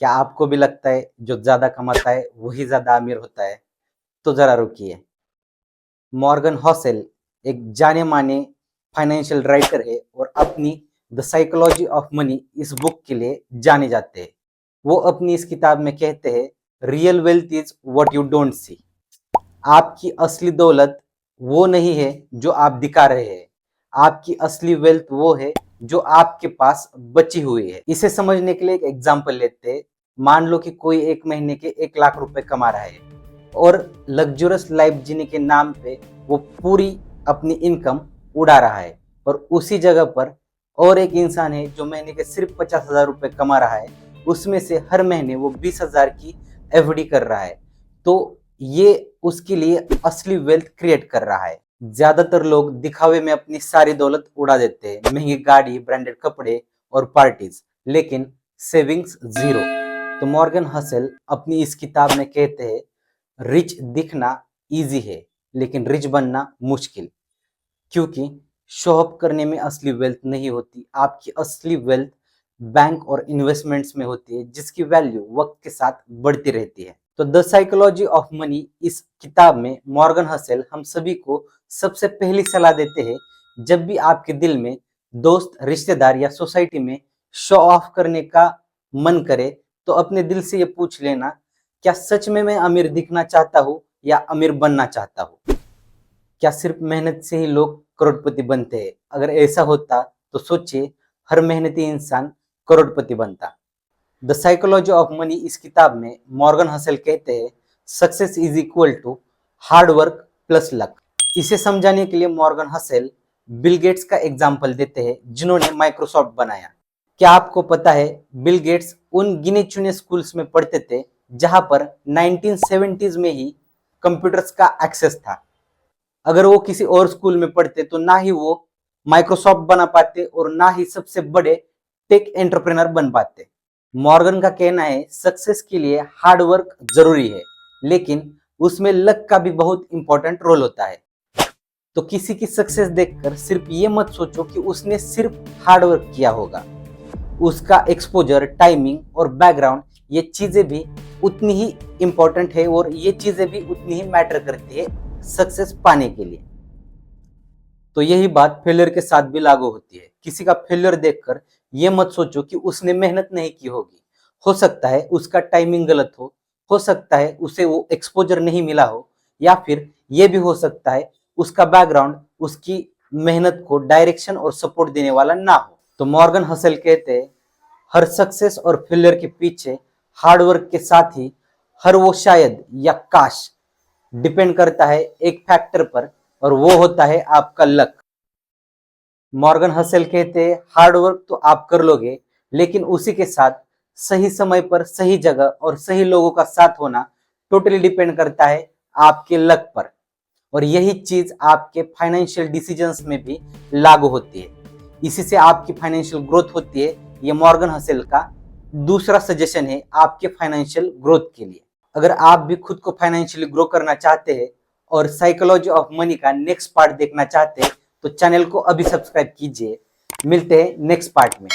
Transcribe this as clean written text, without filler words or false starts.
क्या आपको भी लगता है जो ज्यादा कमाता है वही ज्यादा अमीर होता है? तो जरा रुकिए। मॉर्गन हॉसेल एक जाने माने फाइनेंशियल राइटर है और अपनी द साइकोलॉजी ऑफ मनी इस बुक के लिए जाने जाते हैं। वो अपनी इस किताब में कहते हैं, real wealth is what you don't see. आपकी असली दौलत वो नहीं है जो आप दिखा रहे हैं, आपकी असली वेल्थ वो है जो आपके पास बची हुई है। इसे समझने के लिए एक एग्जांपल लेते हैं। मान लो कि कोई एक महीने के 1 लाख रुपए कमा रहा है और लग्जूरियस लाइफ जीने के नाम पे वो पूरी अपनी इनकम उड़ा रहा है, और उसी जगह पर और एक इंसान है जो महीने के सिर्फ 50,000 रुपए कमा रहा है, उसमें से हर महीने वो 20,000 की एफडी कर रहा है। तो ये उसके लिए असली वेल्थ क्रिएट कर रहा है। ज्यादातर लोग दिखावे में अपनी सारी दौलत उड़ा देते हैं, महंगी गाड़ी, ब्रांडेड कपड़े और पार्टीज, लेकिन सेविंग्स जीरो। तो मॉर्गन हसल अपनी इस किताब में कहते हैं, रिच दिखना इजी है लेकिन रिच बनना मुश्किल, क्योंकि शो अप करने में असली वेल्थ नहीं होती। आपकी असली वेल्थ बैंक और इन्वेस्टमेंट्स में होती है, जिसकी वैल्यू वक्त के साथ बढ़ती रहती है। तो द साइकोलॉजी ऑफ मनी इस किताब में मॉर्गन हसल हम सभी को सबसे पहली सलाह देते हैं, जब भी आपके दिल में दोस्त, रिश्तेदार या सोसाइटी में शो ऑफ करने का मन करे, तो अपने दिल से ये पूछ लेना, क्या सच में मैं अमीर दिखना चाहता हूँ या अमीर बनना चाहता हूँ? क्या सिर्फ मेहनत से ही लोग करोड़पति बनते हैं? अगर ऐसा होता तो सोचिए, हर मेहनती इंसान करोड़पति बनता। द साइकोलॉजी ऑफ मनी इस किताब में मॉर्गन हसल कहते हैं, success is equal to hard work plus luck. इसे समझाने के लिए मॉर्गन हसल बिल गेट्स का एग्जाम्पल देते हैं, जिन्होंने माइक्रोसॉफ्ट बनाया। क्या आपको पता है, बिल गेट्स उन गिने चुने स्कूल्स में पढ़ते थे जहां पर 1970s में ही कंप्यूटर्स का एक्सेस था। अगर वो किसी और स्कूल में पढ़ते तो ना ही वो माइक्रोसॉफ्ट बना पाते और ना ही सबसे बड़े टेक एंटरप्रेनर बन पाते। मॉर्गन का कहना है, सक्सेस के लिए हार्ड वर्क जरूरी है, लेकिन उसमें लक का भी बहुत इंपॉर्टेंट रोल होता है। तो किसी की सक्सेस देखकर सिर्फ ये मत सोचो कि उसने सिर्फ हार्ड वर्क किया होगा। उसका एक्सपोजर, टाइमिंग और बैकग्राउंड, ये चीजें भी उतनी ही इंपॉर्टेंट है और ये चीजें भी उतनी ही मैटर करती है सक्सेस पाने के लिए। तो यही बात फेलियर के साथ भी लागू होती है। किसी का फेलियर देखकर ये मत सोचो कि उसने मेहनत नहीं की होगी। हो सकता है उसका टाइमिंग गलत हो सकता है उसे वो एक्सपोजर नहीं मिला हो, या फिर ये भी हो सकता है उसका बैकग्राउंड उसकी मेहनत को डायरेक्शन और सपोर्ट देने वाला ना हो। तो मॉर्गन हसल कहते हैं, हर सक्सेस और फेलियर के पीछे हार्डवर्क के साथ ही हर वो शायद या काश डिपेंड करता है एक फैक्टर पर, और वो होता है आपका लक। मॉर्गन हसल कहते हैं, हार्ड वर्क तो आप कर लोगे, लेकिन उसी के साथ सही समय पर सही जगह और सही लोगों का साथ होना टोटली डिपेंड करता है आपके लक पर। और यही चीज आपके फाइनेंशियल डिसीजंस में भी लागू होती है। इसी से आपकी फाइनेंशियल ग्रोथ होती है। ये मॉर्गन हसल का दूसरा सजेशन है आपके फाइनेंशियल ग्रोथ के लिए। अगर आप भी खुद को फाइनेंशियली ग्रो करना चाहते हैं और साइकोलॉजी ऑफ मनी का नेक्स्ट पार्ट देखना चाहते हैं, तो चैनल को अभी सब्सक्राइब कीजिए। मिलते हैं नेक्स्ट पार्ट में।